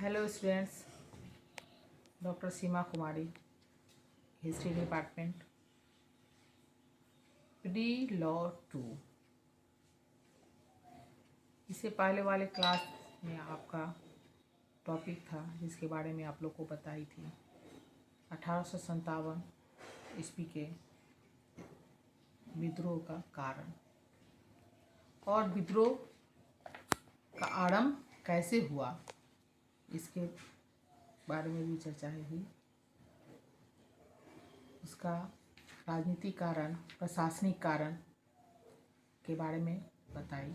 Hello students, doctor सीमा कुमारी, history department, pre law 2। इससे पहले वाले क्लास में आपका टॉपिक था जिसके बारे में आप लोग को बताई थी 1857 ईस्वी के विद्रोह का कारण और विद्रोह का आरंभ कैसे हुआ, इसके बारे में भी चर्चा हुई। उसका राजनीतिक कारण, प्रशासनिक कारण के बारे में बताई।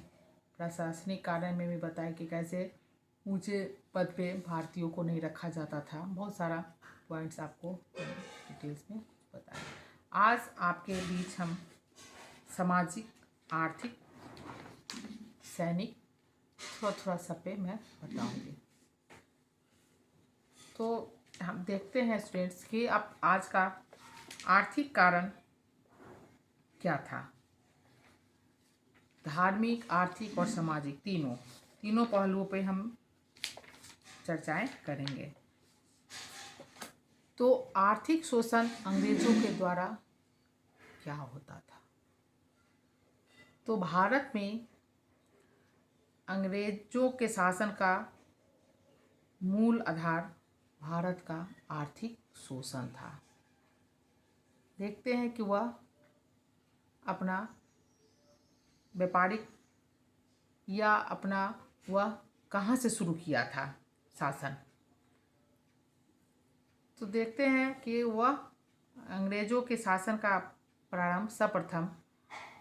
प्रशासनिक कारण में भी बताया कि कैसे ऊंचे पद पे भारतीयों को नहीं रखा जाता था। बहुत सारा पॉइंट्स आपको डिटेल्स में बताया। आज आपके बीच हम सामाजिक, आर्थिक, सैनिक थोड़ा सब पे मैं बताऊंगी। तो हम देखते हैं स्टूडेंट्स कि अब आज का आर्थिक कारण क्या था। धार्मिक, आर्थिक और सामाजिक तीनों पहलुओं पे हम चर्चाएं करेंगे। तो आर्थिक शोषण अंग्रेजों के द्वारा क्या होता था। तो भारत में अंग्रेजों के शासन का मूल आधार भारत का आर्थिक शोषण था। देखते हैं कि वह अपना व्यापारिक या अपना वह कहाँ से शुरू किया था शासन। तो देखते हैं कि वह अंग्रेजों के शासन का प्रारंभ सर्वप्रथम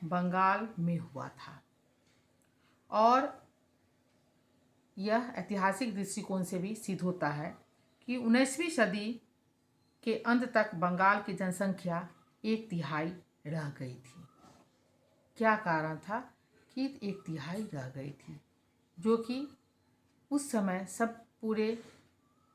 बंगाल में हुआ था और यह ऐतिहासिक दृष्टिकोण से भी सिद्ध होता है कि 19वीं सदी के अंत तक बंगाल की जनसंख्या 1/3 रह गई थी। क्या कारण था कि 1/3 रह गई थी, जो कि उस समय सब पूरे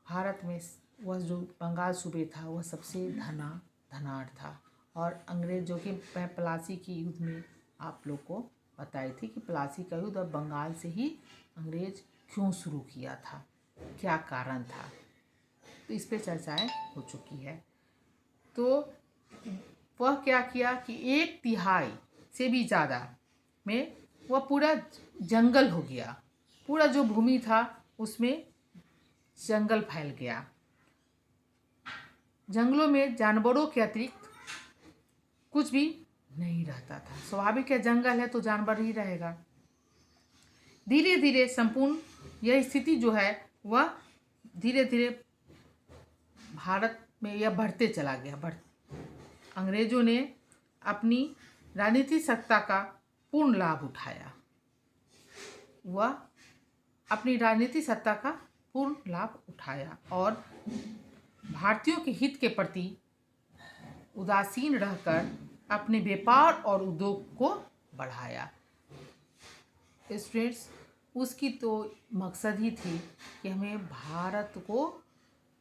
भारत में वह जो बंगाल सूबे था वह सबसे धनाढ़ था। और अंग्रेज जो कि प्लासी की युद्ध में आप लोग को बताई थी कि प्लासी का युद्ध और बंगाल से ही अंग्रेज क्यों शुरू किया था, क्या कारण था। तो इस पे चर्चाएं हो चुकी है। तो वह क्या किया कि 1/3 से भी ज़्यादा में वह पूरा जंगल हो गया। पूरा जो भूमि था उसमें जंगल फैल गया। जंगलों में जानवरों के अतिरिक्त कुछ भी नहीं रहता था। स्वाभाविक है, जंगल है तो जानवर ही रहेगा। धीरे धीरे संपूर्ण यह स्थिति जो है वह धीरे धीरे भारत में यह बढ़ते चला गया। अंग्रेजों ने अपनी राजनीतिक सत्ता का पूर्ण लाभ उठाया। वह अपनी राजनीतिक सत्ता का पूर्ण लाभ उठाया और भारतीयों के हित के प्रति उदासीन रहकर अपने व्यापार और उद्योग को बढ़ाया। स्टूडेंट्स, उसकी तो मकसद ही थी कि हमें भारत को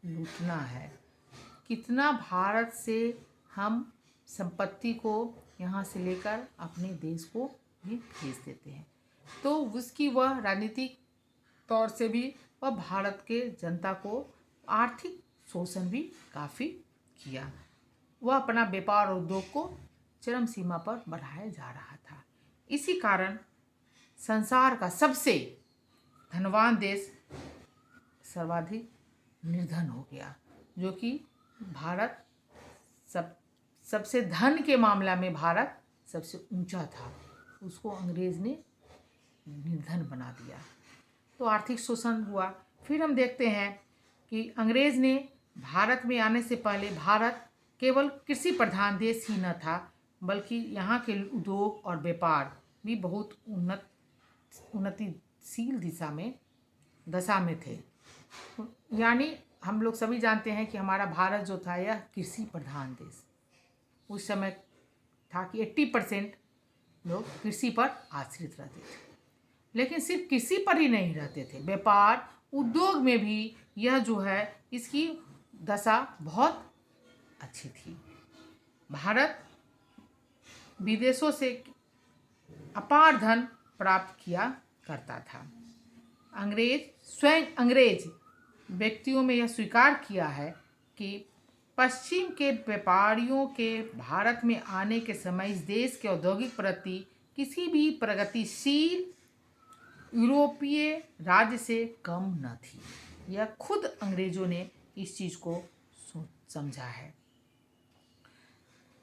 लूटना है। कितना भारत से हम संपत्ति को यहाँ से लेकर अपने देश को भी भेज देते हैं। तो उसकी वह राजनीतिक तौर से भी वह भारत के जनता को आर्थिक शोषण भी काफ़ी किया। वह अपना व्यापार और उद्योग को चरम सीमा पर बढ़ाया जा रहा था। इसी कारण संसार का सबसे धनवान देश सर्वाधिक निर्धन हो गया, जो कि भारत सबसे धन के मामला में भारत सबसे ऊंचा था। उसको अंग्रेज ने निर्धन बना दिया। तो आर्थिक शोषण हुआ। फिर हम देखते हैं कि अंग्रेज ने भारत में आने से पहले भारत केवल कृषि प्रधान देश ही न था, बल्कि यहाँ के उद्योग और व्यापार भी बहुत उन्नतिशील दशा में थे। यानी हम लोग सभी जानते हैं कि हमारा भारत जो था यह कृषि प्रधान देश उस समय था कि 80% लोग कृषि पर आश्रित रहते थे। लेकिन सिर्फ कृषि पर ही नहीं रहते थे, व्यापार उद्योग में भी यह जो है इसकी दशा बहुत अच्छी थी। भारत विदेशों से अपार धन प्राप्त किया करता था। अंग्रेज व्यक्तियों में यह स्वीकार किया है कि पश्चिम के व्यापारियों के भारत में आने के समय इस देश के औद्योगिक प्रगति किसी भी प्रगतिशील यूरोपीय राज्य से कम न थी। यह खुद अंग्रेजों ने इस चीज़ को समझा है।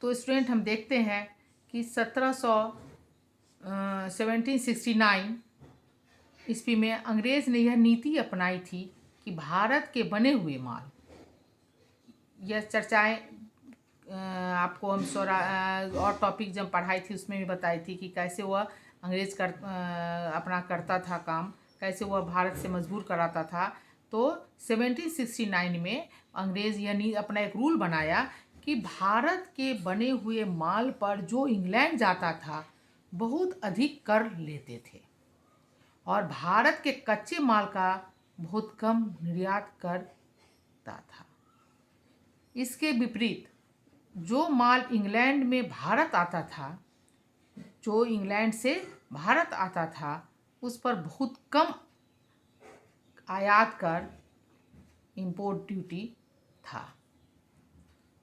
तो स्टूडेंट हम देखते हैं कि 1769 ईस्वी में अंग्रेज ने यह नीति अपनाई थी कि भारत के बने हुए माल, यह चर्चाएं आपको हम और टॉपिक जब पढ़ाई थी उसमें भी बताई थी कि कैसे वह अंग्रेज अपना करता था काम, कैसे वह भारत से मजबूर कराता था। तो 1769 में अंग्रेज यानी अपना एक रूल बनाया कि भारत के बने हुए माल पर जो इंग्लैंड जाता था बहुत अधिक कर लेते थे और भारत के कच्चे माल का बहुत कम निर्यात करता था। इसके विपरीत जो माल इंग्लैंड में भारत आता था, जो इंग्लैंड से भारत आता था, उस पर बहुत कम आयात कर इंपोर्ट ड्यूटी था।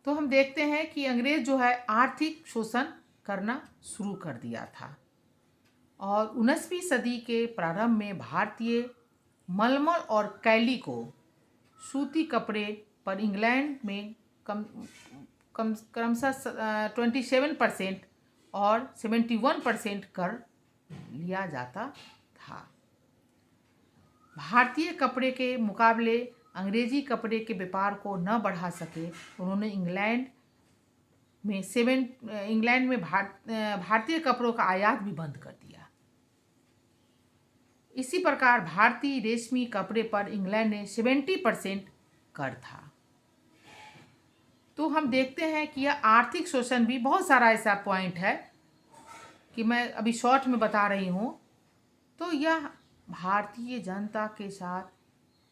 तो हम देखते हैं कि अंग्रेज जो है आर्थिक शोषण करना शुरू कर दिया था और 19वीं सदी के प्रारंभ में भारतीय मलमल और कैली सूती कपड़े पर इंग्लैंड में क्रमशः 27% और 71% कर लिया जाता था। भारतीय कपड़े के मुकाबले अंग्रेजी कपड़े के व्यापार को न बढ़ा सके, उन्होंने इंग्लैंड में भारतीय कपड़ों का आयात भी बंद कर दिया। इसी प्रकार भारतीय रेशमी कपड़े पर इंग्लैंड ने 70% कर था। तो हम देखते हैं कि यह आर्थिक शोषण भी बहुत सारा ऐसा पॉइंट है कि मैं अभी शॉर्ट में बता रही हूँ। तो यह भारतीय जनता के साथ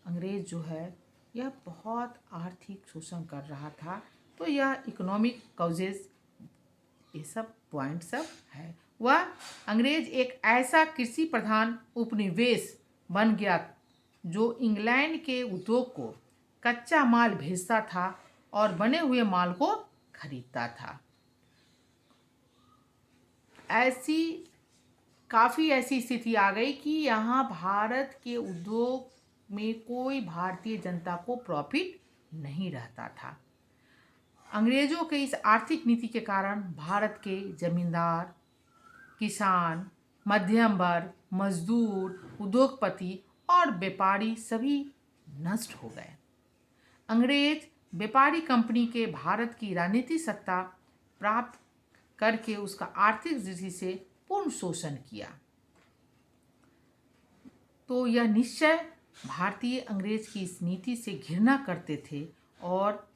अंग्रेज जो है यह बहुत आर्थिक शोषण कर रहा था। तो यह इकोनॉमिक कॉजेज ये सब पॉइंट सब है। वह अंग्रेज एक ऐसा कृषि प्रधान उपनिवेश बन गया जो इंग्लैंड के उद्योग को कच्चा माल भेजता था और बने हुए माल को खरीदता था। काफ़ी ऐसी स्थिति आ गई कि यहाँ भारत के उद्योग में कोई भारतीय जनता को प्रॉफिट नहीं रहता था। अंग्रेजों के इस आर्थिक नीति के कारण भारत के जमींदार, किसान, मध्यम वर्ग, मजदूर, उद्योगपति और व्यापारी सभी नष्ट हो गए। अंग्रेज व्यापारी कंपनी के भारत की राजनीतिक सत्ता प्राप्त करके उसका आर्थिक दृष्टि से पूर्ण शोषण किया। तो यह निश्चय भारतीय अंग्रेज की इस नीति से घृणा करते थे और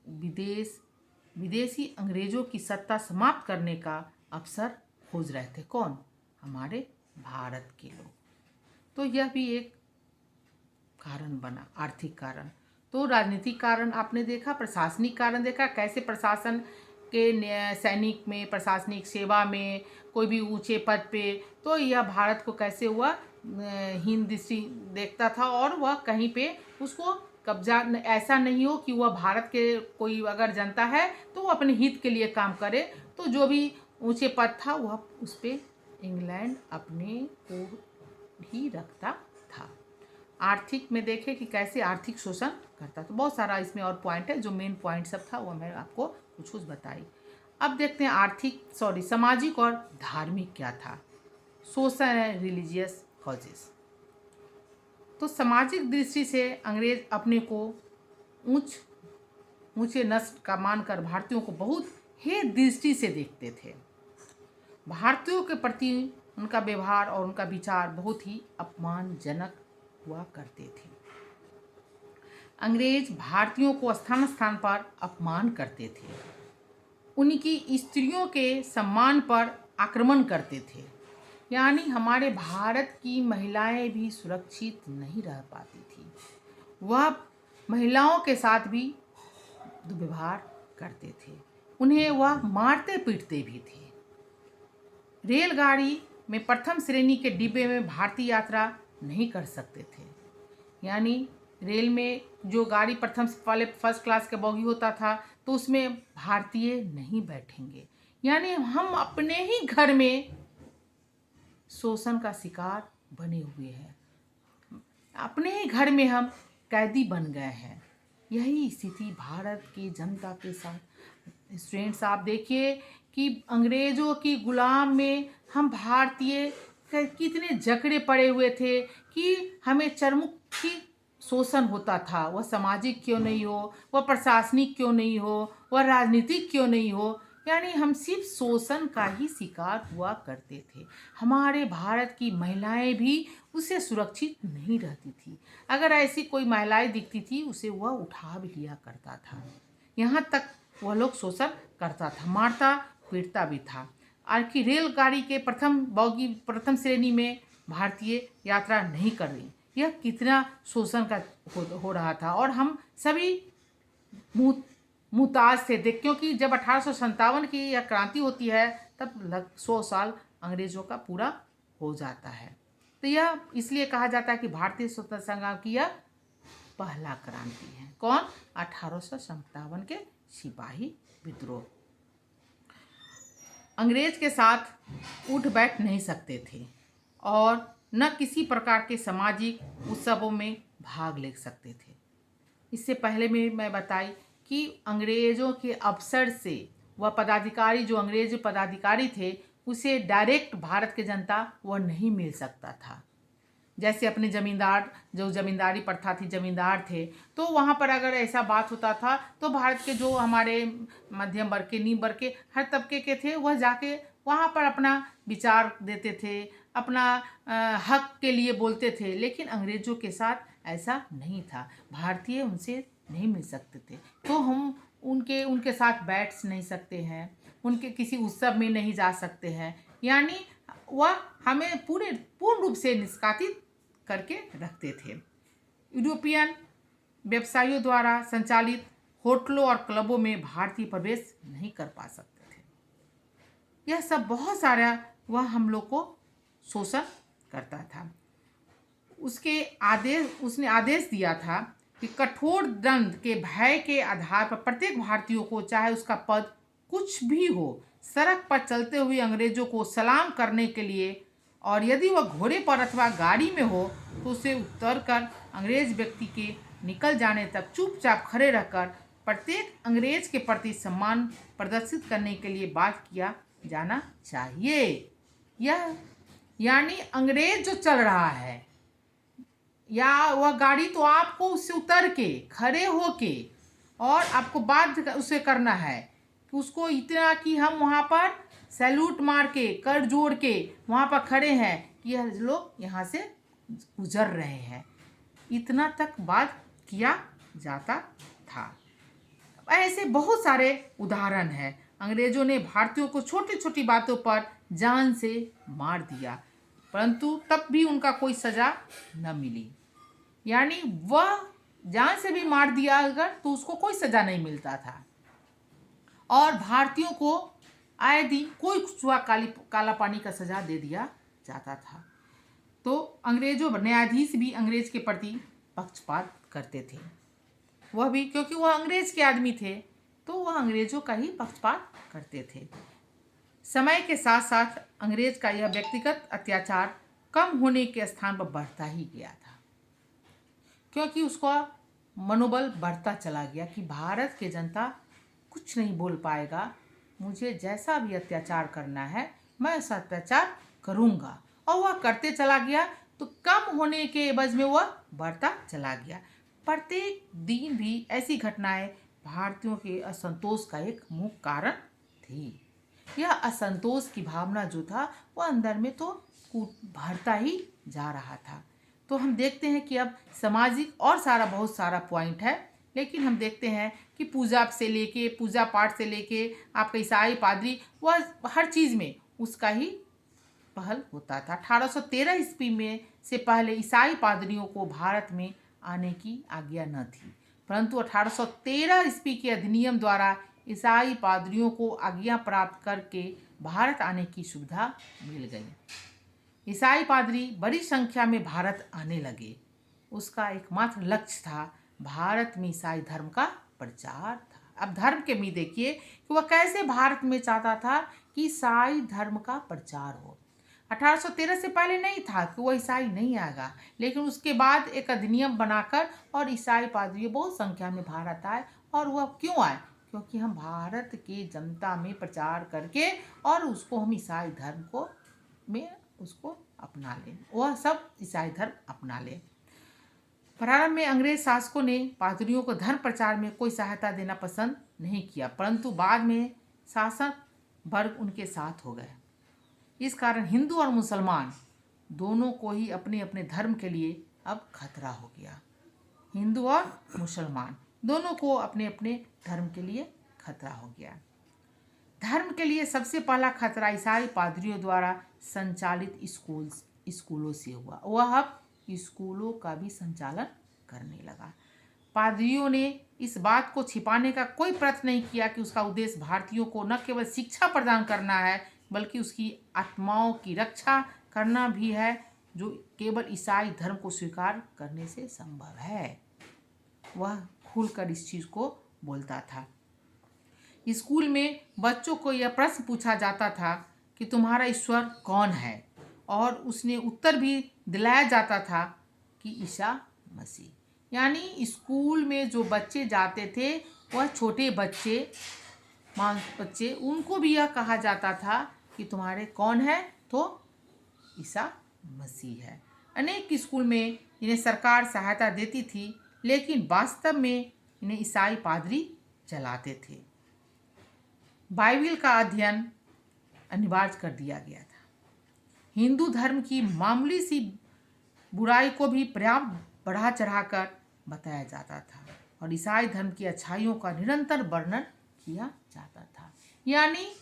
विदेशी अंग्रेजों की सत्ता समाप्त करने का अवसर खोज रहे थे। कौन? हमारे भारत के लोग। तो यह भी एक कारण बना, आर्थिक कारण। तो राजनीतिक कारण आपने देखा, प्रशासनिक कारण देखा, कैसे प्रशासन के सैनिक में, प्रशासनिक सेवा में, कोई भी ऊंचे पद पे, तो यह भारत को कैसे हुआ हीन दृष्टि देखता था और वह कहीं पे उसको कब्जा ऐसा नहीं हो कि वह भारत के कोई अगर जनता है तो वो अपने हित के लिए काम करे। तो जो भी ऊंचे पद था वह उस पर इंग्लैंड अपने को ही रखता था। आर्थिक में देखे कि कैसे आर्थिक शोषण करता। तो बहुत सारा इसमें और पॉइंट है, जो मेन पॉइंट सब था वो मैं आपको कुछ बताई। अब देखते हैं सामाजिक और धार्मिक क्या था। Social and religious causes. तो सामाजिक दृष्टि से अंग्रेज अपने को ऊंचे नस्ल का मानकर भारतीयों को बहुत हे दृष्टि से देखते थे। भारतीयों के प्रति उनका व्यवहार और उनका विचार बहुत ही अपमानजनक हुआ करते थे। अंग्रेज भारतीयों को स्थान स्थान पर अपमान करते थे, उनकी स्त्रियों के सम्मान पर आक्रमण करते थे। यानी हमारे भारत की महिलाएं भी सुरक्षित नहीं रह पाती थी। वह महिलाओं के साथ भी दुर्व्यवहार करते थे, उन्हें वह मारते पीटते भी थे। रेलगाड़ी में प्रथम श्रेणी के डिब्बे में भारतीय यात्रा नहीं कर सकते थे। यानी रेल में जो गाड़ी प्रथम वाले फर्स्ट क्लास का बोगी होता था तो उसमें भारतीय नहीं बैठेंगे। यानी हम अपने ही घर में शोषण का शिकार बने हुए हैं, अपने ही घर में हम कैदी बन गए हैं। यही स्थिति भारत की जनता के साथ। स्टूडेंट्स आप देखिए कि अंग्रेज़ों की गुलाम में हम भारतीय कितने जकड़े पड़े हुए थे कि हमें चरमुखी शोषण होता था। वह सामाजिक क्यों नहीं हो, वह प्रशासनिक क्यों नहीं हो, वह राजनीतिक क्यों नहीं हो, यानी हम सिर्फ शोषण का ही शिकार हुआ करते थे। हमारे भारत की महिलाएं भी उससे सुरक्षित नहीं रहती थी। अगर ऐसी कोई महिलाएं दिखती थी उसे वह उठा भी लिया करता था। यहाँ तक वह लोग शोषण करता था, मारता पीटता भी था। और कि रेलगाड़ी के प्रथम बोगी प्रथम श्रेणी में भारतीय यात्रा नहीं कर रही, यह कितना शोषण का हो रहा था। और हम सभी मुहताज थे देख, क्योंकि जब 1857 की यह क्रांति होती है तब 100 साल अंग्रेजों का पूरा हो जाता है। तो यह इसलिए कहा जाता है कि भारतीय स्वतंत्रता संग्राम की यह पहला क्रांति है। कौन? 1857 के सिपाही विद्रोह। अंग्रेज के साथ उठ बैठ नहीं सकते थे और न किसी प्रकार के सामाजिक उत्सवों में भाग ले सकते थे। इससे पहले में मैं बताई कि अंग्रेज़ों के अफसर से वह पदाधिकारी, जो अंग्रेज पदाधिकारी थे, उसे डायरेक्ट भारत के जनता वह नहीं मिल सकता था। जैसे अपने ज़मींदार, जो ज़मींदारी प्रथा थी, ज़मींदार थे तो वहाँ पर अगर ऐसा बात होता था तो भारत के जो हमारे मध्यम वर्ग के, निम्न वर्ग के, हर तबके के थे वह जाके वहाँ पर अपना विचार देते थे, अपना हक के लिए बोलते थे। लेकिन अंग्रेज़ों के साथ ऐसा नहीं था, भारतीय उनसे नहीं मिल सकते थे। तो हम उनके साथ बैठ नहीं सकते हैं, उनके किसी उत्सव में नहीं जा सकते हैं। यानी वह हमें पूर्ण रूप से निष्कासित करके रखते थे। यूरोपियन व्यवसायियों द्वारा संचालित होटलों और क्लबों में भारतीय प्रवेश नहीं कर पा सकते थे। यह सब बहुत सारा वह हम लोग को शोषण करता था। उसने आदेश दिया था कि कठोर दंड के भय के आधार पर प्रत्येक भारतीय को, चाहे उसका पद कुछ भी हो, सड़क पर चलते हुए अंग्रेजों को सलाम करने के लिए, और यदि वह घोड़े पर अथवा गाड़ी में हो तो उसे उतरकर अंग्रेज व्यक्ति के निकल जाने तक चुपचाप खड़े रहकर प्रत्येक अंग्रेज के प्रति सम्मान प्रदर्शित करने के लिए बात किया जाना चाहिए। यह यानी अंग्रेज जो चल रहा है या वह गाड़ी, तो आपको उससे उतर के खड़े होके और आपको बात उसे करना है कि उसको इतना कि हम वहाँ पर सैल्यूट मार के, कर जोड़ के वहाँ पर खड़े हैं कि यह लोग यहाँ से गुजर रहे हैं। इतना तक बात किया जाता था। ऐसे बहुत सारे उदाहरण हैं। अंग्रेजों ने भारतीयों को छोटी छोटी बातों पर जान से मार दिया, परंतु तब भी उनका कोई सजा न मिली। यानी वह जान से भी मार दिया अगर तो उसको कोई सजा नहीं मिलता था। और भारतीयों को आए दिन कोई छुआ काला पानी का सजा दे दिया जाता था। तो अंग्रेजों न्यायाधीश भी अंग्रेज के प्रति पक्षपात करते थे। वह भी क्योंकि वह अंग्रेज के आदमी थे तो वह अंग्रेजों का ही पक्षपात करते थे। समय के साथ साथ अंग्रेज का यह व्यक्तिगत अत्याचार कम होने के स्थान पर बढ़ता ही गया था, क्योंकि उसका मनोबल बढ़ता चला गया कि भारत के जनता कुछ नहीं बोल पाएगा, मुझे जैसा भी अत्याचार करना है मैं ऐसा अत्याचार करूँगा। और वह करते चला गया तो कम होने के एवज में वह बढ़ता चला गया। प्रत्येक दिन भी ऐसी घटनाएं भारतीयों के असंतोष का एक मुख्य कारण थी। यह असंतोष की भावना जो था वह अंदर में तो बढ़ता ही जा रहा था। तो हम देखते हैं कि अब सामाजिक और बहुत सारा पॉइंट है, लेकिन हम देखते हैं कि पूजा से लेके, पूजा पाठ से लेके आपका ईसाई पादरी, वह हर चीज़ में उसका ही पहल होता था। 1813 ईस्वी में से पहले ईसाई पादरियों को भारत में आने की आज्ञा न थी, परंतु 1813 ईस्वी के अधिनियम द्वारा ईसाई पादरियों को आज्ञा प्राप्त करके भारत आने की सुविधा मिल गई। ईसाई पादरी बड़ी संख्या में भारत आने लगे। उसका एकमात्र लक्ष्य था भारत में ईसाई धर्म का प्रचार था। अब धर्म के भी देखिए कि वह कैसे भारत में चाहता था कि ईसाई धर्म का प्रचार हो। 1813 से पहले नहीं था कि वह ईसाई नहीं आएगा, लेकिन उसके बाद एक अधिनियम बनाकर और ईसाई पादरी बहुत संख्या में भारत आए। और वह क्यों आए? क्योंकि हम भारत की जनता में प्रचार करके और उसको हम ईसाई धर्म को में उसको अपना लें, वह सब ईसाई धर्म अपना लें। प्रारंभ में अंग्रेज शासकों ने पादरियों को धर्म प्रचार में कोई सहायता देना पसंद नहीं किया, परंतु बाद में शासक वर्ग उनके साथ हो गए। इस कारण हिंदू और मुसलमान दोनों को ही अपने अपने धर्म के लिए अब खतरा हो गया। हिंदू और मुसलमान दोनों को अपने अपने धर्म के लिए खतरा हो गया। धर्म के लिए सबसे पहला खतरा ईसाई पादरियों द्वारा संचालित स्कूलों से हुआ। वह अब स्कूलों का भी संचालन करने लगा। पादरियों ने इस बात को छिपाने का कोई प्रयत्न नहीं किया कि उसका उद्देश्य भारतीयों को न केवल शिक्षा प्रदान करना है, बल्कि उसकी आत्माओं की रक्षा करना भी है, जो केवल ईसाई धर्म को स्वीकार करने से संभव है। वह खुलकर इस चीज़ को बोलता था। स्कूल में बच्चों को यह प्रश्न पूछा जाता था कि तुम्हारा ईश्वर कौन है, और उसने उत्तर भी दिलाया जाता था कि ईसा मसीह। यानी स्कूल में जो बच्चे जाते थे, वह छोटे बच्चे उनको भी यह कहा जाता था कि तुम्हारे कौन है, तो ईसा मसीह है। अनेक स्कूल में इन्हें सरकार सहायता देती थी, लेकिन वास्तव में इन्हें ईसाई पादरी चलाते थे। बाइबिल का अध्ययन अनिवार्य कर दिया गया था। हिंदू धर्म की मामूली सी बुराई को भी पर्याप्त बढ़ा चढ़ाकर बताया जाता था, और ईसाई धर्म की अच्छाइयों का निरंतर वर्णन किया जाता था। यानी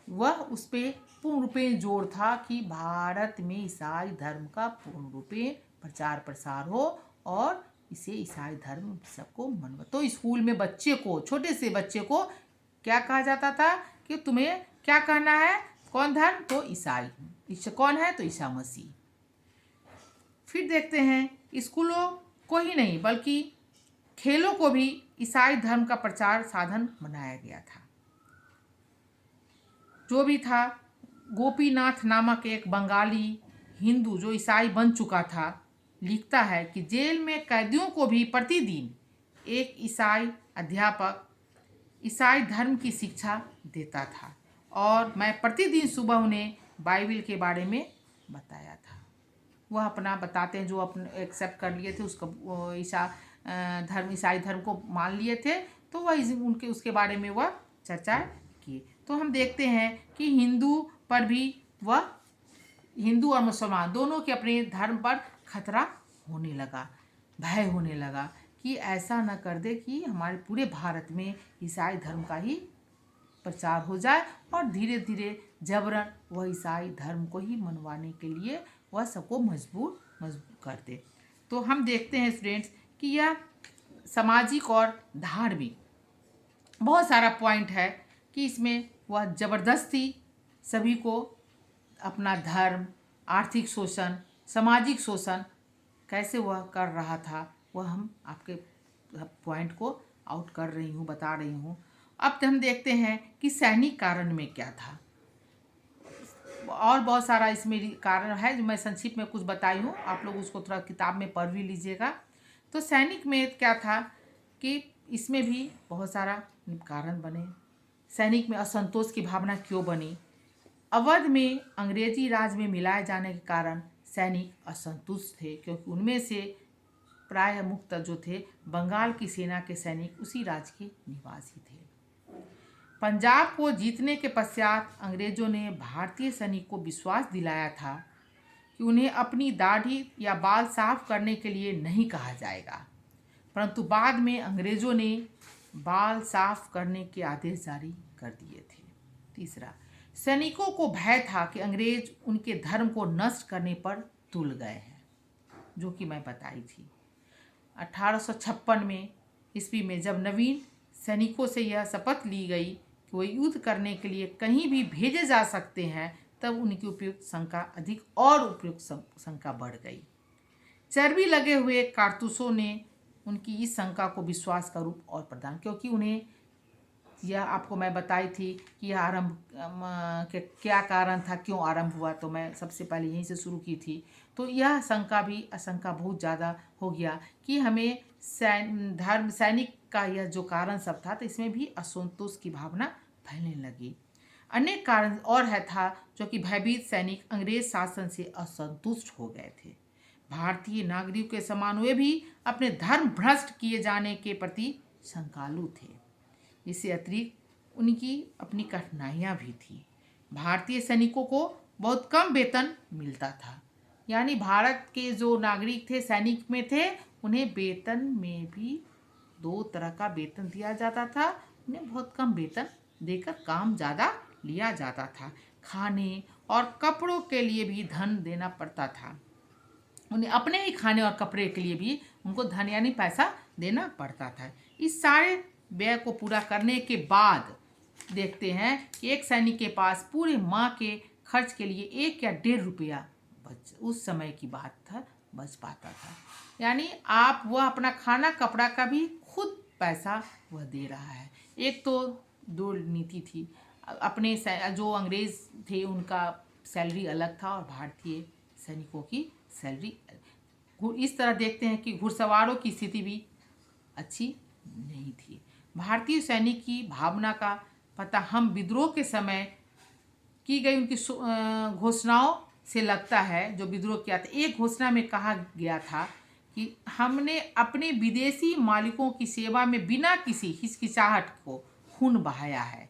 वह उस पर पूर्ण रूपेण जोर था कि भारत में ईसाई धर्म का पूर्ण रूपेण प्रचार प्रसार हो और इसे ईसाई धर्म सबको मनवा। तो स्कूल में बच्चे को, छोटे से बच्चे को क्या कहा जाता था कि तुम्हें क्या कहना है, कौन धर्म, तो ईसाई। ईसा कौन है, तो ईसा मसीह। फिर देखते हैं स्कूलों को ही नहीं बल्कि खेलों को भी ईसाई धर्म का प्रचार साधन बनाया गया था। जो भी था, गोपीनाथ नामक एक बंगाली हिंदू जो ईसाई बन चुका था, लिखता है कि जेल में कैदियों को भी प्रतिदिन एक ईसाई अध्यापक ईसाई धर्म की शिक्षा देता था, और मैं प्रतिदिन सुबह उन्हें बाइबिल के बारे में बताया था। वह अपना बताते हैं, जो अपने एक्सेप्ट कर लिए थे उसको, ईसाई धर्म को मान लिए थे, तो वह उनके उसके बारे में वह चर्चा की। तो हम देखते हैं कि हिंदू और मुसलमान दोनों के अपने धर्म पर खतरा होने लगा, भय होने लगा कि ऐसा न कर दे कि हमारे पूरे भारत में ईसाई धर्म का ही प्रचार हो जाए, और धीरे धीरे जबरन वह ईसाई धर्म को ही मनवाने के लिए वह सबको मजबूर कर दे। तो हम देखते हैं स्टूडेंट्स कि यह सामाजिक और धार्मिक बहुत सारा पॉइंट है कि इसमें वह ज़बरदस्ती सभी को अपना धर्म, आर्थिक शोषण, सामाजिक शोषण कैसे वह कर रहा था, वह हम आपके पॉइंट को आउट कर रही हूँ, बता रही हूँ। अब हम देखते हैं कि सैनिक कारण में क्या था, और बहुत सारा इसमें कारण है जो मैं संक्षिप्त में कुछ बताई हूँ, आप लोग उसको थोड़ा किताब में पढ़ भी लीजिएगा। तो सैनिक में क्या था कि इसमें भी बहुत सारा कारण बने। सैनिक में असंतोष की भावना क्यों बनी? अवध में अंग्रेजी राज में मिलाए जाने के कारण सैनिक असंतुष्ट थे, क्योंकि उनमें से प्रायः मुक्त जो थे बंगाल की सेना के सैनिक उसी राज्य के निवासी थे। पंजाब को जीतने के पश्चात अंग्रेजों ने भारतीय सैनिक को विश्वास दिलाया था कि उन्हें अपनी दाढ़ी या बाल साफ करने के लिए नहीं कहा जाएगा, परंतु बाद में अंग्रेजों ने बाल साफ करने के आदेश जारी कर दिए थे। तीसरा, सैनिकों को भय था कि अंग्रेज उनके धर्म को नष्ट करने पर तुल गए हैं, जो कि मैं बताई थी। 1856 में ईस्वी में जब नवीन सैनिकों से यह शपथ ली गई कि वो युद्ध करने के लिए कहीं भी भेजे जा सकते हैं, तब उनकी उपयुक्त शंका अधिक और उपयुक्त शंका बढ़ गई। चर्बी लगे हुए कारतूसों ने उनकी इस शंका को विश्वास का रूप और प्रदान, क्योंकि उन्हें यह आपको मैं बताई थी कि यह आरंभ के क्या कारण था, क्यों आरंभ हुआ, तो मैं सबसे पहले यहीं से शुरू की थी। तो यह शंका भी आशंका बहुत ज़्यादा हो गया कि हमें धर्म सैनिक का यह जो कारण सब था, तो इसमें भी असंतोष की भावना फैलने लगी। अनेक कारण और है था जो कि भयभीत सैनिक अंग्रेज शासन से असंतुष्ट हो गए थे। भारतीय नागरिकों के समान वे भी अपने धर्म भ्रष्ट किए जाने के प्रति शंकालु थे। इससे अतिरिक्त उनकी अपनी कठिनाइयाँ भी थी। भारतीय सैनिकों को बहुत कम वेतन मिलता था, यानी भारत के जो नागरिक थे, सैनिक में थे, उन्हें वेतन में भी दो तरह का वेतन दिया जाता था। उन्हें बहुत कम वेतन देकर काम ज़्यादा लिया जाता था। खाने और कपड़ों के लिए भी धन देना पड़ता था। उन्हें अपने ही खाने और कपड़े के लिए भी उनको धन यानी पैसा देना पड़ता था। इस सारे व्यय को पूरा करने के बाद देखते हैं कि एक सैनिक के पास पूरे माह के खर्च के लिए 1 या 1.5 रुपया उस समय की बात था बच पाता था। यानी आप वह अपना खाना कपड़ा का भी खुद पैसा वह दे रहा है। एक तो दो नीति थी, अपने जो अंग्रेज थे उनका सैलरी अलग था और भारतीय सैनिकों की सैलरी। इस तरह देखते हैं कि घुड़सवारों की स्थिति भी अच्छी नहीं थी। भारतीय सैनिक की भावना का पता हम विद्रोह के समय की गई उनकी घोषणाओं से लगता है। जो विद्रोह किया था, एक घोषणा में कहा गया था कि हमने अपने विदेशी मालिकों की सेवा में बिना किसी हिचकिचाहट को खून बहाया है।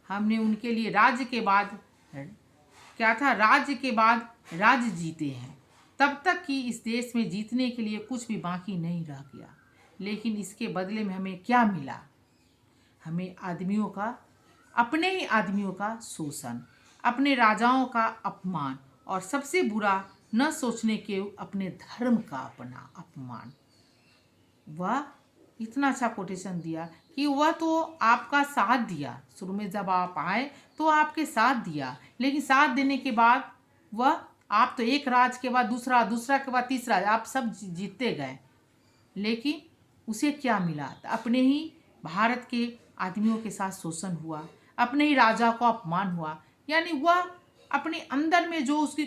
हमने उनके लिए राज्य के बाद क्या था, राज्य के बाद राज्य जीते हैं, तब तक कि इस देश में जीतने के लिए कुछ भी बाकी नहीं रह गया। लेकिन इसके बदले में हमें क्या मिला? हमें आदमियों का, अपने ही आदमियों का शोषण, अपने राजाओं का अपमान और सबसे बुरा न सोचने के अपने धर्म का अपना अपमान। वह इतना अच्छा कोटेशन दिया कि वह तो आपका साथ दिया, शुरू में जब आप आए तो आपके साथ दिया, लेकिन साथ देने के बाद वह आप तो एक राज के बाद दूसरा, दूसरा के बाद तीसरा, आप सब जीतते गए, लेकिन उसे क्या मिला? अपने ही भारत के आदमियों के साथ शोषण हुआ, अपने ही राजा को अपमान हुआ। यानी वह अपने अंदर में जो उसकी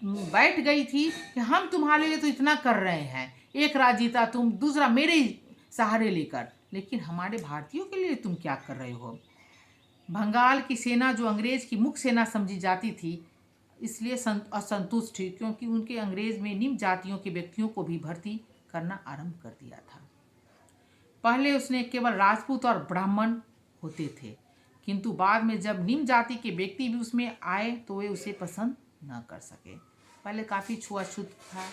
बैठ गई थी कि हम तुम्हारे लिए तो इतना कर रहे हैं, एक राज जीता तुम, दूसरा मेरे ही सहारे लेकर, लेकिन हमारे भारतीयों के लिए तुम क्या कर रहे हो? बंगाल की सेना जो अंग्रेज की मुख्य सेना समझी जाती थी, इसलिए असंतुष्ट थी, क्योंकि उनके अंग्रेज में निम्न जातियों के व्यक्तियों को भी भर्ती करना आरंभ कर दिया था। पहले उसने केवल राजपूत और ब्राह्मण होते थे, किंतु बाद में जब निम्न जाति के व्यक्ति भी उसमें आए तो वे उसे पसंद न कर सके। पहले काफ़ी छुआछूत था,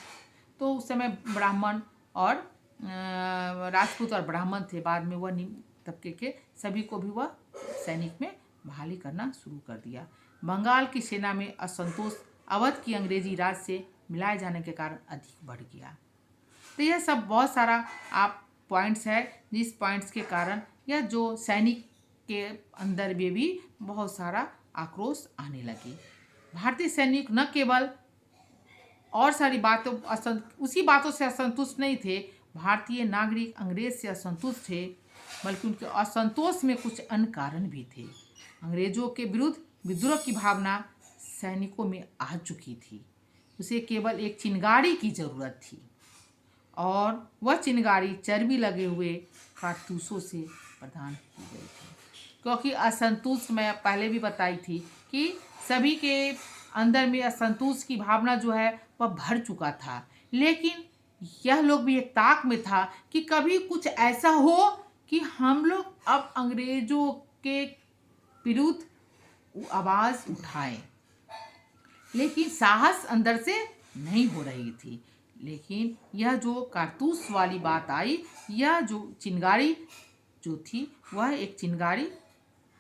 तो उस समय ब्राह्मण और राजपूत और ब्राह्मण थे। बाद में वह निम्न तबके के सभी को भी वह सैनिक में बहाली करना शुरू कर दिया। बंगाल की सेना में असंतोष अवध की अंग्रेजी राज से मिलाए जाने के कारण अधिक बढ़ गया। तो यह सब बहुत सारा आप पॉइंट्स है, जिस पॉइंट्स के कारण यह जो सैनिक के अंदर में भी बहुत सारा आक्रोश आने लगी। भारतीय सैनिक न केवल और सारी बातों उसी बातों से असंतुष्ट नहीं थे, भारतीय नागरिक अंग्रेज से असंतुष्ट थे, बल्कि उनके असंतोष में कुछ अन्य कारण भी थे। अंग्रेजों के विरुद्ध विद्रोह की भावना सैनिकों में आ चुकी थी। उसे केवल एक चिंगारी की जरूरत थी, और वह चिंगारी चर्बी लगे हुए कारतूसों से प्रदान की गई थी। क्योंकि असंतोष मैं पहले भी बताई थी कि सभी के अंदर में असंतोष की भावना जो है वह भर चुका था, लेकिन यह लोग भी एक ताक में था कि कभी कुछ ऐसा हो कि हम लोग अब अंग्रेजों के विरुद्ध आवाज़ उठाएं। लेकिन साहस अंदर से नहीं हो रही थी। लेकिन यह जो कारतूस वाली बात आई, यह जो चिंगारी जो थी, वह एक चिंगारी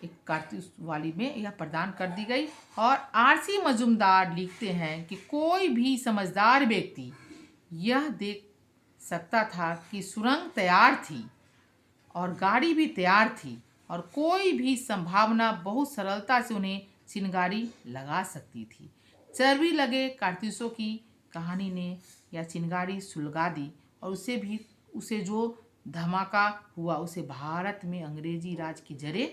एक कारतूस वाली में यह प्रदान कर दी गई। और आरसी मजुमदार लिखते हैं कि कोई भी समझदार व्यक्ति यह देख सकता था कि सुरंग तैयार थी और गाड़ी भी तैयार थी, और कोई भी संभावना बहुत सरलता से उन्हें चिंगारी लगा सकती थी। चर्बी लगे कारतूसों की कहानी ने या चिंगारी सुलगा दी और उसे जो धमाका हुआ उसे भारत में अंग्रेजी राज की जड़ें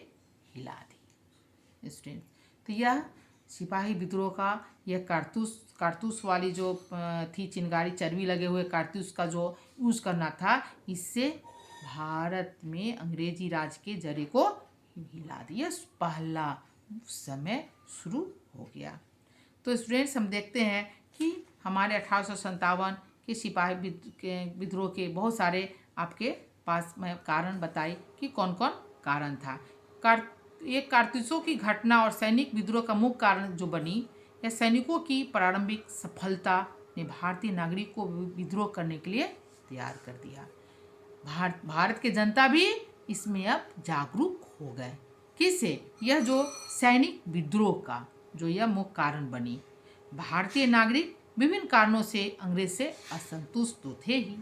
हिला दी। स्टूडेंट, तो यह सिपाही विद्रोह का यह कारतूस वाली जो थी चिंगारी, चर्बी लगे हुए कारतूस का जो यूज़ करना था, इससे भारत में अंग्रेजी राज के जड़े को हिला दिया। पहला समय शुरू हो गया। तो स्टूडेंट्स, हम देखते हैं कि हमारे 1857 के सिपाही विद्रोह के बहुत सारे आपके पास मैं कारण बताई कि कौन कौन कारण था। एक कारतूसों की घटना और सैनिक विद्रोह का मुख्य कारण जो बनी, यह सैनिकों की प्रारंभिक सफलता ने भारतीय नागरिक को विद्रोह करने के लिए तैयार कर दिया। भारत के जनता भी इसमें अब जागरूक हो गए। किससे? यह जो सैनिक विद्रोह का जो यह मुख्य कारण बनी। भारतीय नागरिक विभिन्न कारणों से अंग्रेज से असंतुष्ट तो थे ही।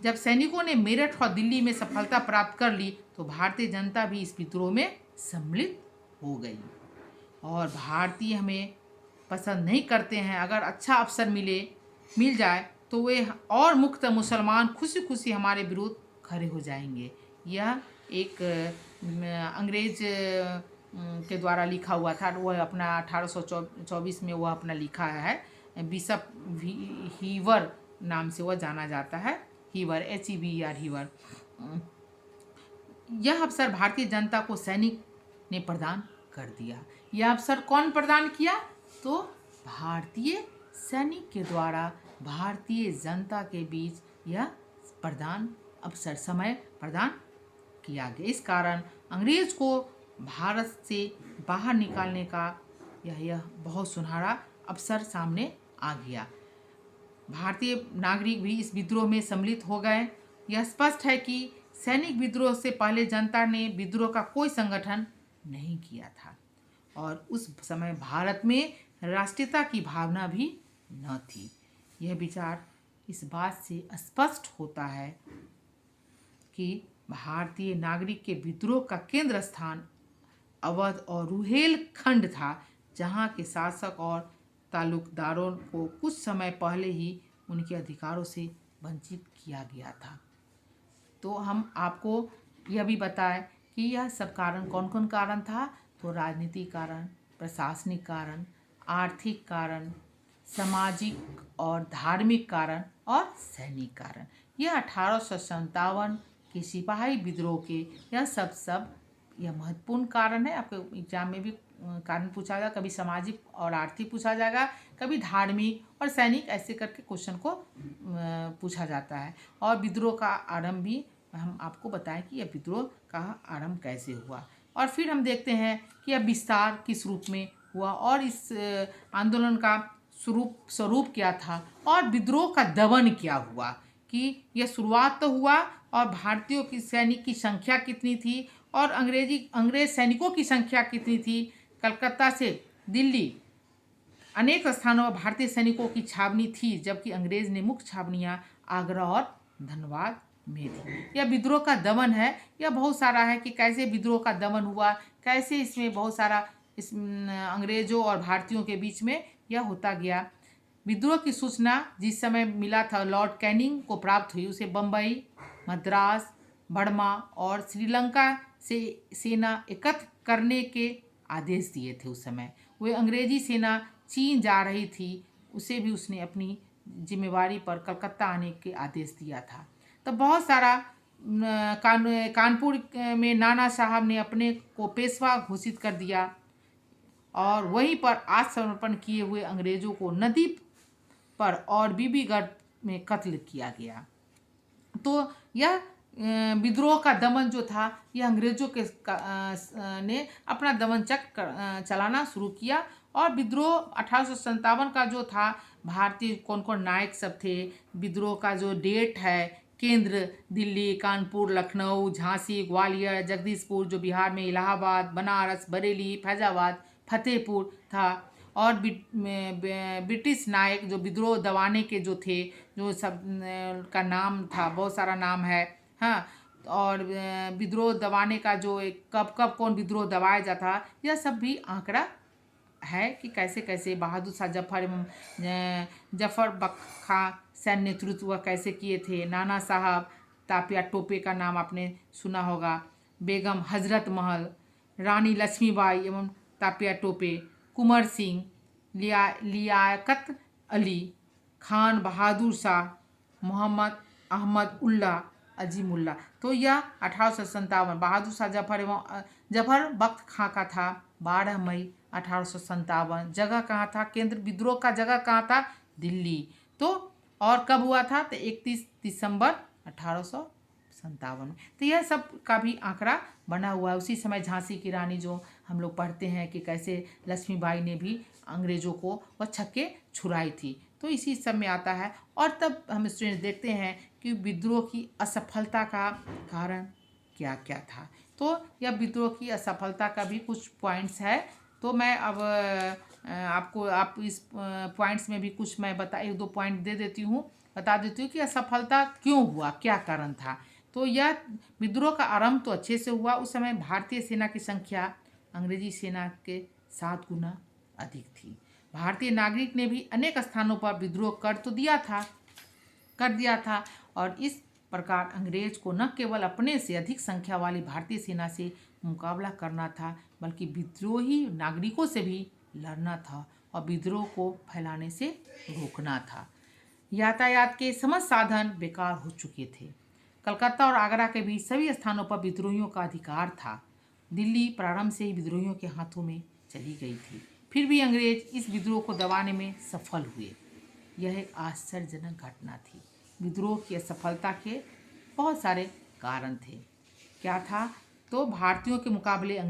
जब सैनिकों ने मेरठ और दिल्ली में सफलता प्राप्त कर ली तो भारतीय जनता भी इस विद्रोह में सम्मिलित हो गई। और भारतीय हमें पसंद नहीं करते हैं, अगर अच्छा अवसर मिल जाए तो वे और मुक्त मुसलमान खुशी खुशी हमारे विरुद्ध खड़े हो जाएंगे। यह एक अंग्रेज के द्वारा लिखा हुआ था। वह अपना 1824 में वह अपना लिखा है। बिशप हीवर नाम से वह जाना जाता है। Hever, HEVER, Hever. यह अवसर भारतीय जनता को सैनिक ने प्रदान कर दिया। यह अवसर कौन प्रदान किया? तो भारतीय सैनिक के द्वारा भारतीय जनता के बीच यह समय प्रदान किया गया। इस कारण अंग्रेज को भारत से बाहर निकालने का यह बहुत सुनहरा अवसर सामने आ गया। भारतीय नागरिक भी इस विद्रोह में सम्मिलित हो गए। यह स्पष्ट है कि सैनिक विद्रोह से पहले जनता ने विद्रोह का कोई संगठन नहीं किया था और उस समय भारत में राष्ट्रीयता की भावना भी न थी। यह विचार इस बात से स्पष्ट होता है कि भारतीय नागरिक के विद्रोह का केंद्र स्थान अवध और रुहेलखंड था, जहाँ के शासक और तालुकदारों को कुछ समय पहले ही उनके अधिकारों से वंचित किया गया था। तो हम आपको यह भी बताएं कि यह सब कारण कौन कौन कारण था। तो राजनीतिक कारण, प्रशासनिक कारण, आर्थिक कारण, सामाजिक और धार्मिक कारण और सैनिक कारण। यह 1857 के सिपाही विद्रोह के यह महत्वपूर्ण कारण है। आपके एग्जाम में भी कारण पूछा जाएगा, कभी सामाजिक और आर्थिक पूछा जाएगा, कभी धार्मिक और सैनिक, ऐसे करके क्वेश्चन को पूछा जाता है। और विद्रोह का आरंभ भी हम आपको बताएं कि यह विद्रोह का आरंभ कैसे हुआ। और फिर हम देखते हैं कि यह विस्तार किस रूप में हुआ और इस आंदोलन का स्वरूप क्या था और विद्रोह का दमन क्या हुआ। कि यह शुरुआत तो हुआ और भारतीयों की सैनिक की संख्या कितनी थी और अंग्रेज सैनिकों की संख्या कितनी थी। कलकत्ता से दिल्ली अनेक स्थानों पर भारतीय सैनिकों की छावनी थी, जबकि अंग्रेज ने मुख्य छावनियां आगरा और धनबाद में थी। यह विद्रोह का दमन है। यह बहुत सारा है कि कैसे विद्रोह का दमन हुआ, कैसे इसमें बहुत सारा इस अंग्रेजों और भारतीयों के बीच में यह होता गया। विद्रोह की सूचना जिस समय मिला था लॉर्ड कैनिंग को प्राप्त हुई, उसे बम्बई, मद्रास, बर्मा और श्रीलंका से सेना एकत्र करने के आदेश दिए थे। उस समय वे अंग्रेजी सेना चीन जा रही थी, उसे भी उसने अपनी जिम्मेवारी पर कलकत्ता आने के आदेश दिया था। तो बहुत सारा कानपुर में नाना साहब ने अपने को पेशवा घोषित कर दिया और वहीं पर आत्मसमर्पण किए हुए अंग्रेजों को नदी पर और बीबीगढ़ में कत्ल किया गया। तो यह विद्रोह का दमन जो था, यह अंग्रेजों के ने अपना दमन चक्र चलाना शुरू किया। और विद्रोह 1857 का जो था, भारतीय कौन कौन नायक सब थे, विद्रोह का जो डेट है, केंद्र दिल्ली, कानपुर, लखनऊ, झांसी, ग्वालियर, जगदीशपुर जो बिहार में, इलाहाबाद, बनारस, बरेली, फैजाबाद, फतेहपुर था। और ब्रिटिश नायक जो विद्रोह दबाने के जो थे, जो सब का नाम था, बहुत सारा नाम है। हाँ, और विद्रोह दबाने का जो कब कब कौन विद्रोह दबाया जाता, यह सब भी आंकड़ा है कि कैसे कैसे बहादुर शाह जफर एवं जफर बख्त खां सैन्य नेतृत्व कैसे किए थे। नाना साहब तात्या टोपे का नाम आपने सुना होगा, बेगम हजरत महल, रानी लक्ष्मीबाई एवं तात्या टोपे, कुंवर सिंह, लियाकत अली खान, बहादुर शाह, मोहम्मद अहमद उल्ला, अजीमुल्ला। तो यह 1857 बहादुर शाह जफर एवं जफर बख्त खां का था 12 मई 1857। जगह कहाँ था, केंद्र विद्रोह का जगह कहाँ था, दिल्ली। तो और कब हुआ था, तो 31 दिसंबर 1857 में। तो यह सब का भी आंकड़ा बना हुआ है। उसी समय झांसी की रानी जो हम लोग पढ़ते हैं कि कैसे लक्ष्मीबाई ने भी अंग्रेजों को वह छक्के छुड़ाई थी, तो इसी सब में आता है। और तब हम स्टूडेंट देखते हैं कि विद्रोह की असफलता का कारण क्या क्या था। तो यह विद्रोह की असफलता का भी कुछ पॉइंट्स है। तो मैं अब आपको आप इस पॉइंट्स में भी कुछ मैं एक दो पॉइंट बता देती हूँ कि असफलता क्यों हुआ, क्या कारण था। तो यह विद्रोह का आरंभ तो अच्छे से हुआ। उस समय भारतीय सेना की संख्या अंग्रेजी सेना के 7 गुना अधिक थी। भारतीय नागरिक ने भी अनेक स्थानों पर विद्रोह कर दिया था और इस प्रकार अंग्रेज को न केवल अपने से अधिक संख्या वाली भारतीय सेना से मुकाबला करना था, बल्कि विद्रोही नागरिकों से भी लड़ना था और विद्रोह को फैलाने से रोकना था। यातायात के समस्त साधन बेकार हो चुके थे। कलकत्ता और आगरा के बीच सभी स्थानों पर विद्रोहियों का अधिकार था। दिल्ली प्रारंभ से ही विद्रोहियों के हाथों में चली गई थी, फिर भी अंग्रेज इस विद्रोह को दबाने में सफल हुए। यह एक आश्चर्यजनक घटना थी। विद्रोह की असफलता के बहुत सारे कारण थे। क्या था, तो भारतीयों के मुकाबले